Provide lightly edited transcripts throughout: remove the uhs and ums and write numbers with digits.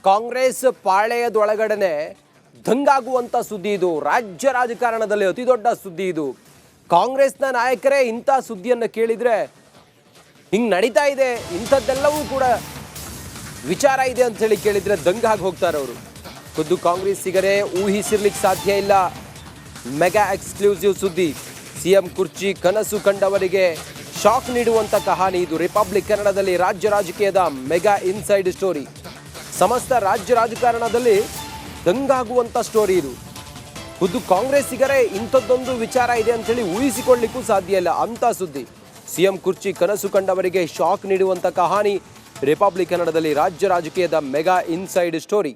ಕಾಂಗ್ರೆಸ್ ಪಾಳೆಯದೊಳಗಡೆ ದಂಗಾಗುವಂತ ಸುದ್ದಿ ಇದು. ರಾಜ್ಯ ರಾಜಕಾರಣದಲ್ಲಿ ಅತಿ ದೊಡ್ಡ ಸುದ್ದಿ ಇದು. ಕಾಂಗ್ರೆಸ್ನ ನಾಯಕರೇ ಇಂಥ ಸುದ್ದಿಯನ್ನು ಕೇಳಿದ್ರೆ ಹಿಂಗೆ ನಡೀತಾ ಇದೆ, ಇಂಥದ್ದೆಲ್ಲವೂ ಕೂಡ ವಿಚಾರ ಇದೆ ಅಂತ ಹೇಳಿ ಕೇಳಿದ್ರೆ ದಂಗಾಗಿ ಹೋಗ್ತಾರೆ ಅವರು. ಖುದ್ದು ಕಾಂಗ್ರೆಸ್ಸಿಗರೇ ಊಹಿಸಿರ್ಲಿಕ್ಕೆ ಸಾಧ್ಯ ಇಲ್ಲ. ಮೆಗಾ ಎಕ್ಸ್ಕ್ಲೂಸಿವ್ ಸುದ್ದಿ. ಸಿಎಂ ಕುರ್ಚಿ ಕನಸು ಕಂಡವರಿಗೆ ಶಾಕ್ ನೀಡುವಂತ ಕಹಾನಿ ಇದು. ರಿಪಬ್ಲಿಕ್ ಕನ್ನಡದಲ್ಲಿ ರಾಜ್ಯ ರಾಜಕೀಯದ ಮೆಗಾ ಇನ್ಸೈಡ್ ಸ್ಟೋರಿ. ಸಮಸ್ತ ರಾಜ್ಯ ರಾಜಕಾರಣದಲ್ಲಿ ದಂಗಾಗುವಂತ ಸ್ಟೋರಿ ಇದು. ಖುದ್ದು ಕಾಂಗ್ರೆಸ್ಸಿಗರೇ ಇಂಥದ್ದೊಂದು ವಿಚಾರ ಇದೆ ಅಂತ ಹೇಳಿ ಊಹಿಸಿಕೊಳ್ಳಿಕ್ಕೂ ಸಾಧ್ಯ ಇಲ್ಲ ಅಂತ ಸುದ್ದಿ. ಸಿಎಂ ಕುರ್ಚಿ ಕನಸು ಕಂಡವರಿಗೆ ಶಾಕ್ ನೀಡುವಂತ ಕಹಾನಿ. ರಿಪಬ್ಲಿಕ್ ಕನ್ನಡದಲ್ಲಿ ರಾಜ್ಯ ರಾಜಕೀಯದ ಮೆಗಾ ಇನ್ಸೈಡ್ ಸ್ಟೋರಿ.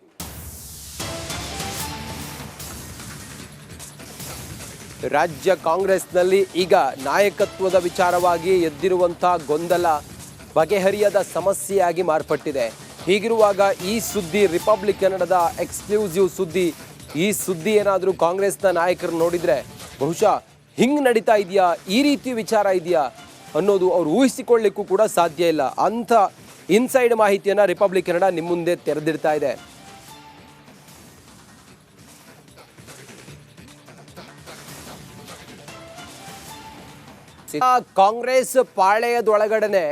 ರಾಜ್ಯ ಕಾಂಗ್ರೆಸ್ನಲ್ಲಿ ಈಗ ನಾಯಕತ್ವದ ವಿಚಾರವಾಗಿ ಎದ್ದಿರುವಂತಹ ಗೊಂದಲ ಬಗೆಹರಿಯದ ಸಮಸ್ಯೆಯಾಗಿ ಮಾರ್ಪಟ್ಟಿದೆ. ಹೀಗಿರುವಾಗ ಈ ಸುದ್ದಿ ರಿಪಬ್ಲಿಕ್ ಕನ್ನಡದ ಎಕ್ಸ್ಕ್ಲೂಸಿವ್ ಸುದ್ದಿ. ಈ ಸುದ್ದಿ ಏನಾದರೂ ಕಾಂಗ್ರೆಸ್ನ ನಾಯಕರು ನೋಡಿದರೆ ಬಹುಶಃ ಹಿಂಗೆ ನಡೀತಾ ಇದೆಯಾ, ಈ ರೀತಿ ವಿಚಾರ ಇದೆಯಾ ಅನ್ನೋದು ಅವ್ರು ಊಹಿಸಿಕೊಳ್ಳಿಕ್ಕೂ ಕೂಡ ಸಾಧ್ಯ ಇಲ್ಲ. ಅಂಥ ಇನ್ಸೈಡ್ ಮಾಹಿತಿಯನ್ನು ರಿಪಬ್ಲಿಕ್ ಕನ್ನಡ ನಿಮ್ಮ ಮುಂದೆ ತೆರೆದಿಡ್ತಾ ಇದೆ. ಕಾಂಗ್ರೆಸ್ ಪಾಳೆಯದೊಳಗಡೆ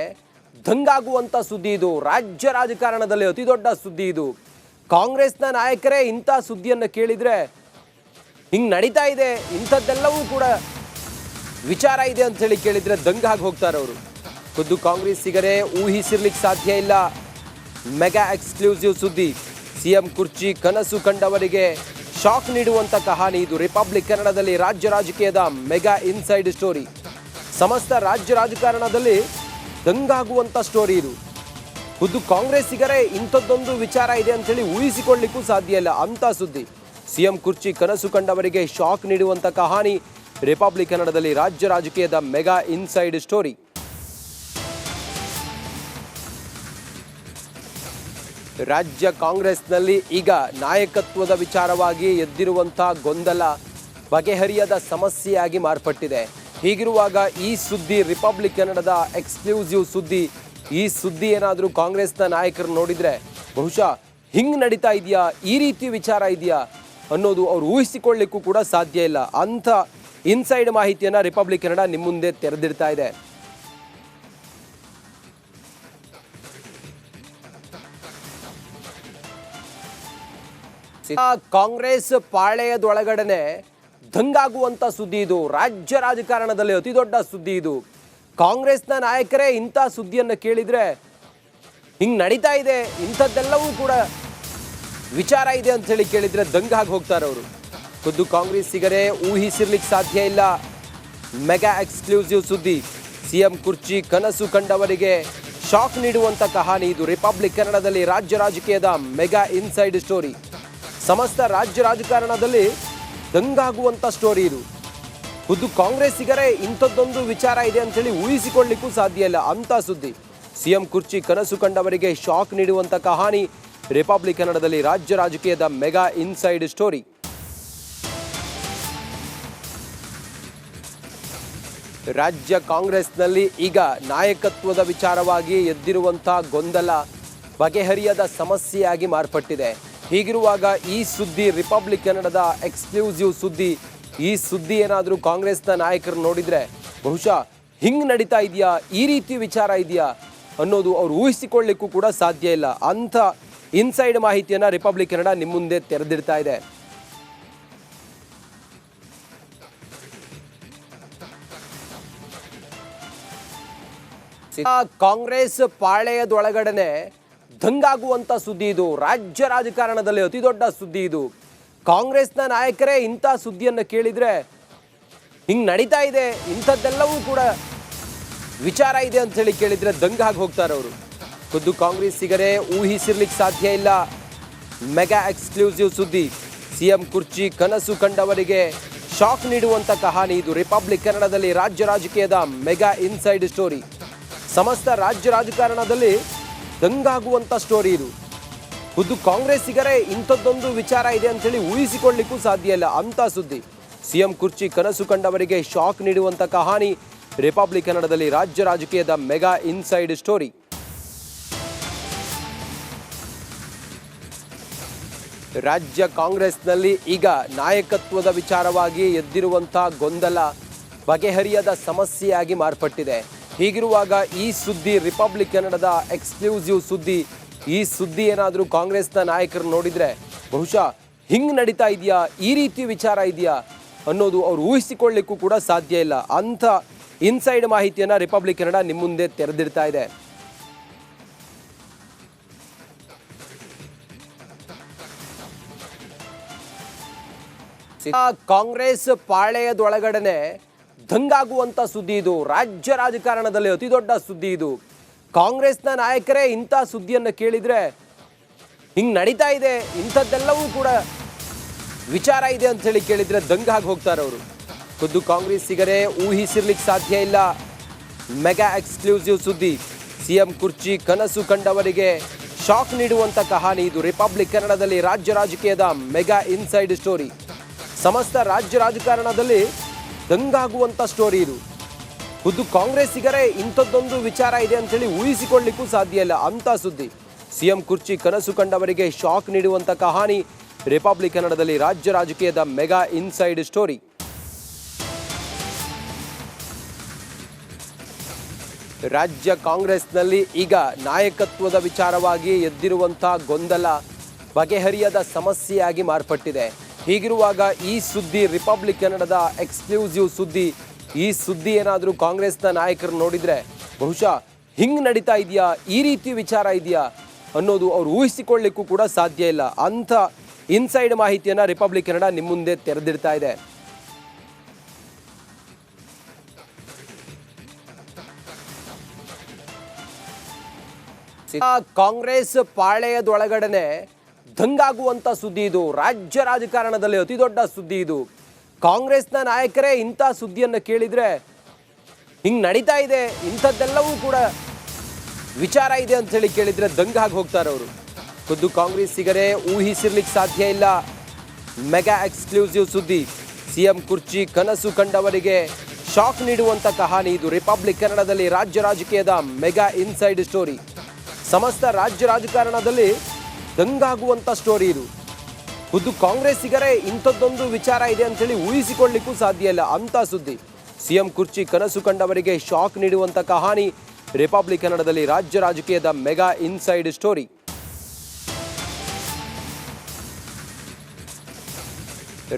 ದಂಗಾಗುವಂತ ಸುದ್ದಿ ಇದು. ರಾಜ್ಯ ರಾಜಕಾರಣದಲ್ಲಿ ಅತಿ ದೊಡ್ಡ ಸುದ್ದಿ ಇದು. ಕಾಂಗ್ರೆಸ್ನ ನಾಯಕರೇ ಇಂಥ ಸುದ್ದಿಯನ್ನು ಕೇಳಿದ್ರೆ ಹಿಂಗೆ ನಡೀತಾ ಇದೆ, ಇಂಥದ್ದೆಲ್ಲವೂ ಕೂಡ ವಿಚಾರ ಇದೆ ಅಂತ ಹೇಳಿ ಕೇಳಿದ್ರೆ ದಂಗಾಗಿ ಹೋಗ್ತಾರೆ ಅವರು. ಖುದ್ದು ಕಾಂಗ್ರೆಸ್ಸಿಗರೇ ಊಹಿಸಿರ್ಲಿಕ್ಕೆ ಸಾಧ್ಯ ಇಲ್ಲ. ಮೆಗಾ ಎಕ್ಸ್ಕ್ಲೂಸಿವ್ ಸುದ್ದಿ. ಸಿಎಂ ಕುರ್ಚಿ ಕನಸು ಕಂಡವರಿಗೆ ಶಾಕ್ ನೀಡುವಂತ ಕಹಾನಿ ಇದು. ರಿಪಬ್ಲಿಕ್ ಕನ್ನಡದಲ್ಲಿ ರಾಜ್ಯ ರಾಜಕೀಯದ ಮೆಗಾ ಇನ್ಸೈಡ್ ಸ್ಟೋರಿ. ಸಮಸ್ತ ರಾಜ್ಯ ರಾಜಕಾರಣದಲ್ಲಿ ದಂಗಾಗುವಂತ ಸ್ಟೋರಿ ಇದು. ಖುದ್ದು ಕಾಂಗ್ರೆಸ್ಸಿಗರೇ ಇಂಥದ್ದೊಂದು ವಿಚಾರ ಇದೆ ಅಂತ ಹೇಳಿ ಊಹಿಸಿಕೊಳ್ಳಿಕ್ಕೂ ಸಾಧ್ಯ ಇಲ್ಲ ಅಂತ ಸುದ್ದಿ. ಸಿಎಂ ಕುರ್ಚಿ ಕನಸು ಕಂಡವರಿಗೆ ಶಾಕ್ ನೀಡುವಂತ ಕಹಾನಿ. ರಿಪಬ್ಲಿಕ್ ಕನ್ನಡದಲ್ಲಿ ರಾಜ್ಯ ರಾಜಕೀಯದ ಮೆಗಾ ಇನ್ಸೈಡ್ ಸ್ಟೋರಿ. ರಾಜ್ಯ ಕಾಂಗ್ರೆಸ್ನಲ್ಲಿ ಈಗ ನಾಯಕತ್ವದ ವಿಚಾರವಾಗಿ ಎದ್ದಿರುವಂತಹ ಗೊಂದಲ ಬಗೆಹರಿಯದ ಸಮಸ್ಯೆಯಾಗಿ ಮಾರ್ಪಟ್ಟಿದೆ. ಹೀಗಿರುವಾಗ ಈ ಸುದ್ದಿ ರಿಪಬ್ಲಿಕ್ ಕನ್ನಡದ ಎಕ್ಸ್ಕ್ಲೂಸಿವ್ ಸುದ್ದಿ. ಈ ಸುದ್ದಿ ಏನಾದರೂ ಕಾಂಗ್ರೆಸ್ನ ನಾಯಕರು ನೋಡಿದರೆ ಬಹುಶಃ ಹಿಂಗೆ ನಡೀತಾ ಇದೆಯಾ, ಈ ರೀತಿ ವಿಚಾರ ಇದೆಯಾ ಅನ್ನೋದು ಅವ್ರು ಊಹಿಸಿಕೊಳ್ಳಿಕ್ಕೂ ಕೂಡ ಸಾಧ್ಯ ಇಲ್ಲ. ಅಂಥ ಇನ್ಸೈಡ್ ಮಾಹಿತಿಯನ್ನು ರಿಪಬ್ಲಿಕ್ ಕನ್ನಡ ನಿಮ್ಮ ಮುಂದೆ ತೆರೆದಿಡ್ತಾ ಇದೆ. ಕಾಂಗ್ರೆಸ್ ಪಾಳೆಯದೊಳಗಡೆ ದಂಗಾಗುವಂತ ಸುದ್ದಿ ಇದು. ರಾಜ್ಯ ರಾಜಕಾರಣದಲ್ಲಿ ಅತಿ ದೊಡ್ಡ ಸುದ್ದಿ ಇದು. ಕಾಂಗ್ರೆಸ್ನ ನಾಯಕರೇ ಇಂಥ ಸುದ್ದಿಯನ್ನು ಕೇಳಿದ್ರೆ ಹಿಂಗೆ ನಡೀತಾ ಇದೆ, ಇಂಥದ್ದೆಲ್ಲವೂ ಕೂಡ ವಿಚಾರ ಇದೆ ಅಂತ ಹೇಳಿ ಕೇಳಿದ್ರೆ ದಂಗಾಗಿ ಹೋಗ್ತಾರೆ ಅವರು. ಖುದ್ದು ಕಾಂಗ್ರೆಸ್ಸಿಗರೇ ಊಹಿಸಿರ್ಲಿಕ್ಕೆ ಸಾಧ್ಯ ಇಲ್ಲ. ಮೆಗಾ ಎಕ್ಸ್ಕ್ಲೂಸಿವ್ ಸುದ್ದಿ. ಸಿಎಂ ಕುರ್ಚಿ ಕನಸು ಕಂಡವರಿಗೆ ಶಾಕ್ ನೀಡುವಂತ ಕಹಾನಿ ಇದು. ರಿಪಬ್ಲಿಕ್ ಕನ್ನಡದಲ್ಲಿ ರಾಜ್ಯ ರಾಜಕೀಯದ ಮೆಗಾ ಇನ್ಸೈಡ್ ಸ್ಟೋರಿ. ಸಮಸ್ತ ರಾಜ್ಯ ರಾಜಕಾರಣದಲ್ಲಿ ದಂಗಾಗುವಂತ ಸ್ಟೋರಿ ಇದು. ಖುದ್ದು ಕಾಂಗ್ರೆಸ್ಸಿಗರೇ ಇಂಥದ್ದೊಂದು ವಿಚಾರ ಇದೆ ಅಂತ ಹೇಳಿ ಊಹಿಸಿಕೊಳ್ಳಿಕ್ಕೂ ಸಾಧ್ಯ ಇಲ್ಲ ಅಂತ ಸುದ್ದಿ. ಸಿಎಂ ಕುರ್ಚಿ ಕನಸು ಕಂಡವರಿಗೆ ಶಾಕ್ ನೀಡುವಂತ ಕಹಾನಿ. ರಿಪಬ್ಲಿಕ್ ಕನ್ನಡದಲ್ಲಿ ರಾಜ್ಯ ರಾಜಕೀಯದ ಮೆಗಾ ಇನ್ಸೈಡ್ ಸ್ಟೋರಿ. ರಾಜ್ಯ ಕಾಂಗ್ರೆಸ್ನಲ್ಲಿ ಈಗ ನಾಯಕತ್ವದ ವಿಚಾರವಾಗಿ ಎದ್ದಿರುವಂತಹ ಗೊಂದಲ ಬಗೆಹರಿಯದ ಸಮಸ್ಯೆಯಾಗಿ ಮಾರ್ಪಟ್ಟಿದೆ. ಹೀಗಿರುವಾಗ ಈ ಸುದ್ದಿ ರಿಪಬ್ಲಿಕ್ ಕನ್ನಡದ ಎಕ್ಸ್ಕ್ಲೂಸಿವ್ ಸುದ್ದಿ. ಈ ಸುದ್ದಿ ಏನಾದರೂ ಕಾಂಗ್ರೆಸ್ನ ನಾಯಕರು ನೋಡಿದರೆ ಬಹುಶಃ ಹಿಂಗೆ ನಡೀತಾ ಇದೆಯಾ, ಈ ರೀತಿ ವಿಚಾರ ಇದೆಯಾ ಅನ್ನೋದು ಅವ್ರು ಊಹಿಸಿಕೊಳ್ಳಿಕ್ಕೂ ಕೂಡ ಸಾಧ್ಯ ಇಲ್ಲ. ಅಂಥ ಇನ್ಸೈಡ್ ಮಾಹಿತಿಯನ್ನು ರಿಪಬ್ಲಿಕ್ ಕನ್ನಡ ನಿಮ್ಮ ಮುಂದೆ ತೆರೆದಿಡ್ತಾ ಇದೆ. ಕಾಂಗ್ರೆಸ್ ಪಾಳೆಯದೊಳಗಡೆ ದಂಗಾಗುವಂತ ಸುದ್ದಿ ಇದು. ರಾಜ್ಯ ರಾಜಕಾರಣದಲ್ಲಿ ಅತಿ ದೊಡ್ಡ ಸುದ್ದಿ ಇದು. ಕಾಂಗ್ರೆಸ್ನ ನಾಯಕರೇ ಇಂಥ ಸುದ್ದಿಯನ್ನು ಕೇಳಿದ್ರೆ ಹಿಂಗೆ ನಡೀತಾ ಇದೆ, ಇಂಥದ್ದೆಲ್ಲವೂ ಕೂಡ ವಿಚಾರ ಇದೆ ಅಂತ ಹೇಳಿ ಕೇಳಿದ್ರೆ ದಂಗಾಗಿ ಹೋಗ್ತಾರೆ ಅವರು. ಖುದ್ದು ಕಾಂಗ್ರೆಸ್ಸಿಗರೇ ಊಹಿಸಿರ್ಲಿಕ್ಕೆ ಸಾಧ್ಯ ಇಲ್ಲ. ಮೆಗಾ ಎಕ್ಸ್ಕ್ಲೂಸಿವ್ ಸುದ್ದಿ. ಸಿಎಂ ಕುರ್ಚಿ ಕನಸು ಕಂಡವರಿಗೆ ಶಾಕ್ ನೀಡುವಂತ ಕಹಾನಿ ಇದು. ರಿಪಬ್ಲಿಕ್ ಕನ್ನಡದಲ್ಲಿ ರಾಜ್ಯ ರಾಜಕೀಯದ ಮೆಗಾ ಇನ್ಸೈಡ್ ಸ್ಟೋರಿ. ಸಮಸ್ತ ರಾಜ್ಯ ರಾಜಕಾರಣದಲ್ಲಿ ದಂಗಾಗುವಂತ ಸ್ಟೋರಿ ಇದು. ಖುದ್ದು ಕಾಂಗ್ರೆಸ್ಸಿಗರೇ ಇಂಥದ್ದೊಂದು ವಿಚಾರ ಇದೆ ಅಂತ ಹೇಳಿ ಊಹಿಸಿಕೊಳ್ಳಿಕ್ಕೂ ಸಾಧ್ಯ ಇಲ್ಲ ಅಂತ ಸುದ್ದಿ. ಸಿಎಂ ಕುರ್ಚಿ ಕನಸು ಕಂಡವರಿಗೆ ಶಾಕ್ ನೀಡುವಂತ ಕಹಾನಿ. ರಿಪಬ್ಲಿಕ್ ಕನ್ನಡದಲ್ಲಿ ರಾಜ್ಯ ರಾಜಕೀಯದ ಮೆಗಾ ಇನ್ಸೈಡ್ ಸ್ಟೋರಿ. ರಾಜ್ಯ ಕಾಂಗ್ರೆಸ್ನಲ್ಲಿ ಈಗ ನಾಯಕತ್ವದ ವಿಚಾರವಾಗಿ ಎದ್ದಿರುವಂಥ ಗೊಂದಲ ಬಗೆಹರಿಯದ ಸಮಸ್ಯೆಯಾಗಿ ಮಾರ್ಪಟ್ಟಿದೆ. ಹೀಗಿರುವಾಗ ಈ ಸುದ್ದಿ ರಿಪಬ್ಲಿಕ್ ಕನ್ನಡದ ಎಕ್ಸ್ಕ್ಲೂಸಿವ್ ಸುದ್ದಿ. ಈ ಸುದ್ದಿ ಏನಾದರೂ ಕಾಂಗ್ರೆಸ್ನ ನಾಯಕರು ನೋಡಿದರೆ ಬಹುಶಃ ಹಿಂಗೆ ನಡೀತಾ ಇದೆಯಾ, ಈ ರೀತಿ ವಿಚಾರ ಇದೆಯಾ ಅನ್ನೋದು ಅವ್ರು ಊಹಿಸಿಕೊಳ್ಳಿಕ್ಕೂ ಕೂಡ ಸಾಧ್ಯ ಇಲ್ಲ. ಅಂಥ ಇನ್ಸೈಡ್ ಮಾಹಿತಿಯನ್ನು ರಿಪಬ್ಲಿಕ್ ಕನ್ನಡ ನಿಮ್ಮ ಮುಂದೆ ತೆರೆದಿಡ್ತಾ ಇದೆ. ಕಾಂಗ್ರೆಸ್ ಪಾಳೆಯದೊಳಗಡೆ ದಂಗಾಗುವಂತ ಸುದ್ದಿ ಇದು. ರಾಜ್ಯ ರಾಜಕಾರಣದಲ್ಲಿ ಅತಿ ದೊಡ್ಡ ಸುದ್ದಿ ಇದು. ಕಾಂಗ್ರೆಸ್ನ ನಾಯಕರೇ ಇಂಥ ಸುದ್ದಿಯನ್ನು ಕೇಳಿದ್ರೆ ಹಿಂಗೆ ನಡೀತಾ ಇದೆ, ಇಂಥದ್ದೆಲ್ಲವೂ ಕೂಡ ವಿಚಾರ ಇದೆ ಅಂತ ಹೇಳಿ ಕೇಳಿದ್ರೆ ದಂಗಾಗಿ ಹೋಗ್ತಾರೆ ಅವರು. ಖುದ್ದು ಕಾಂಗ್ರೆಸ್ಸಿಗರೇ ಊಹಿಸಿರ್ಲಿಕ್ಕೆ ಸಾಧ್ಯ ಇಲ್ಲ. ಮೆಗಾ ಎಕ್ಸ್ಕ್ಲೂಸಿವ್ ಸುದ್ದಿ. ಸಿಎಂ ಕುರ್ಚಿ ಕನಸು ಕಂಡವರಿಗೆ ಶಾಕ್ ನೀಡುವಂತ ಕಹಾನಿ ಇದು. ರಿಪಬ್ಲಿಕ್ ಕನ್ನಡದಲ್ಲಿ ರಾಜ್ಯ ರಾಜಕೀಯದ ಮೆಗಾ ಇನ್ಸೈಡ್ ಸ್ಟೋರಿ. ಸಮಸ್ತ ರಾಜ್ಯ ರಾಜಕಾರಣದಲ್ಲಿ ದಂಗಾಗುವಂಥ ಸ್ಟೋರಿ ಇದು. ಖುದ್ದು ಕಾಂಗ್ರೆಸ್ಸಿಗರೇ ಇಂಥದ್ದೊಂದು ವಿಚಾರ ಇದೆ ಅಂತೇಳಿ ಊಹಿಸಿಕೊಳ್ಳಿಕ್ಕೂ ಸಾಧ್ಯ ಇಲ್ಲ. ಅಂಥ ಸುದ್ದಿ. ಸಿಎಂ ಕುರ್ಚಿ ಕನಸು ಕಂಡವರಿಗೆ ಶಾಕ್ ನೀಡುವಂಥ ಕಹಾನಿ. ರಿಪಬ್ಲಿಕ್ ಕನ್ನಡದಲ್ಲಿ ರಾಜ್ಯ ರಾಜಕೀಯದ ಮೆಗಾ ಇನ್ಸೈಡ್ ಸ್ಟೋರಿ. ರಾಜ್ಯ ಕಾಂಗ್ರೆಸ್ನಲ್ಲಿ ಈಗ ನಾಯಕತ್ವದ ವಿಚಾರವಾಗಿ ಎದ್ದಿರುವಂಥ ಗೊಂದಲ ಬಗೆಹರಿಯದ ಸಮಸ್ಯೆಯಾಗಿ ಮಾರ್ಪಟ್ಟಿದೆ. ಹೀಗಿರುವಾಗ ಈ ಸುದ್ದಿ ರಿಪಬ್ಲಿಕ್ ಕನ್ನಡದ ಎಕ್ಸ್ಕ್ಲೂಸಿವ್ ಸುದ್ದಿ. ಈ ಸುದ್ದಿ ಏನಾದರೂ ಕಾಂಗ್ರೆಸ್ನ ನಾಯಕರು ನೋಡಿದರೆ ಬಹುಶಃ ಹಿಂಗೆ ನಡೀತಾ ಇದೆಯಾ, ಈ ರೀತಿ ವಿಚಾರ ಇದೆಯಾ ಅನ್ನೋದು ಅವ್ರು ಊಹಿಸಿಕೊಳ್ಳಿಕ್ಕೂ ಕೂಡ ಸಾಧ್ಯ ಇಲ್ಲ. ಅಂಥ ಇನ್ಸೈಡ್ ಮಾಹಿತಿಯನ್ನು ರಿಪಬ್ಲಿಕ್ ಕನ್ನಡ ನಿಮ್ಮ ಮುಂದೆ ತೆರೆದಿಡ್ತಾ ಇದೆ. ಕಾಂಗ್ರೆಸ್ ಪಾಳೆಯದೊಳಗಡೆ ದಂಗಾಗುವಂತ ಸುದ್ದಿ ಇದು. ರಾಜ್ಯ ರಾಜಕಾರಣದಲ್ಲಿ ಅತಿ ದೊಡ್ಡ ಸುದ್ದಿ ಇದು. ಕಾಂಗ್ರೆಸ್ನ ನಾಯಕರೇ ಇಂಥ ಸುದ್ದಿಯನ್ನು ಕೇಳಿದ್ರೆ ಹಿಂಗೆ ನಡೀತಾ ಇದೆ, ಇಂಥದ್ದೆಲ್ಲವೂ ಕೂಡ ವಿಚಾರ ಇದೆ ಅಂತ ಹೇಳಿ ಕೇಳಿದ್ರೆ ದಂಗಾಗಿ ಹೋಗ್ತಾರೆ ಅವರು. ಖುದ್ದು ಕಾಂಗ್ರೆಸ್ಸಿಗರೇ ಊಹಿಸಿರ್ಲಿಕ್ಕೆ ಸಾಧ್ಯ ಇಲ್ಲ. ಮೆಗಾ ಎಕ್ಸ್ಕ್ಲೂಸಿವ್ ಸುದ್ದಿ. ಸಿಎಂ ಕುರ್ಚಿ ಕನಸು ಕಂಡವರಿಗೆ ಶಾಕ್ ನೀಡುವಂತ ಕಹಾನಿ ಇದು. ರಿಪಬ್ಲಿಕ್ ಕನ್ನಡದಲ್ಲಿ ರಾಜ್ಯ ರಾಜಕೀಯದ ಮೆಗಾ ಇನ್ಸೈಡ್ ಸ್ಟೋರಿ. ಸಮಸ್ತ ರಾಜ್ಯ ರಾಜಕಾರಣದಲ್ಲಿ ದಂಗಾಗುವಂಥ ಸ್ಟೋರಿ ಇದು. ಖುದ್ದು ಕಾಂಗ್ರೆಸ್ಸಿಗರೇ ಇಂಥದ್ದೊಂದು ವಿಚಾರ ಇದೆ ಅಂತೇಳಿ ಊಹಿಸಿಕೊಳ್ಳಿಕ್ಕೂ ಸಾಧ್ಯ ಇಲ್ಲ. ಅಂಥ ಸುದ್ದಿ. ಸಿಎಂ ಕುರ್ಚಿ ಕನಸು ಕಂಡವರಿಗೆ ಶಾಕ್ ನೀಡುವಂಥ ಕಹಾನಿ. ರಿಪಬ್ಲಿಕ್ ಕನ್ನಡದಲ್ಲಿ ರಾಜ್ಯ ರಾಜಕೀಯದ ಮೆಗಾ ಇನ್ಸೈಡ್ ಸ್ಟೋರಿ.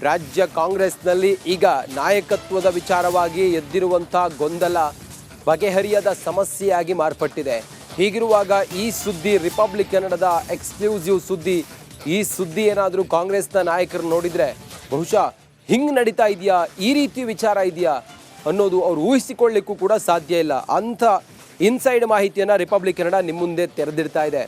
ರಾಜ್ಯ ಕಾಂಗ್ರೆಸ್ನಲ್ಲಿ ಈಗ ನಾಯಕತ್ವದ ವಿಚಾರವಾಗಿ ಎದ್ದಿರುವಂಥ ಗೊಂದಲ ಬಗೆಹರಿಯದ ಸಮಸ್ಯೆಯಾಗಿ ಮಾರ್ಪಟ್ಟಿದೆ. ಹೀಗಿರುವಾಗ ಈ ಸುದ್ದಿ ರಿಪಬ್ಲಿಕ್ ಕನ್ನಡದ ಎಕ್ಸ್ಕ್ಲೂಸಿವ್ ಸುದ್ದಿ. ಈ ಸುದ್ದಿ ಏನಾದರೂ ಕಾಂಗ್ರೆಸ್ನ ನಾಯಕರು ನೋಡಿದರೆ ಬಹುಶಃ ಹಿಂಗೆ ನಡೀತಾ ಇದೆಯಾ, ಈ ರೀತಿ ವಿಚಾರ ಇದೆಯಾ ಅನ್ನೋದು ಅವ್ರು ಊಹಿಸಿಕೊಳ್ಳಿಕ್ಕೂ ಕೂಡ ಸಾಧ್ಯ ಇಲ್ಲ. ಅಂಥ ಇನ್ಸೈಡ್ ಮಾಹಿತಿಯನ್ನು ರಿಪಬ್ಲಿಕ್ ಕನ್ನಡ ನಿಮ್ಮ ಮುಂದೆ ತೆರೆದಿಡ್ತಾ ಇದೆ.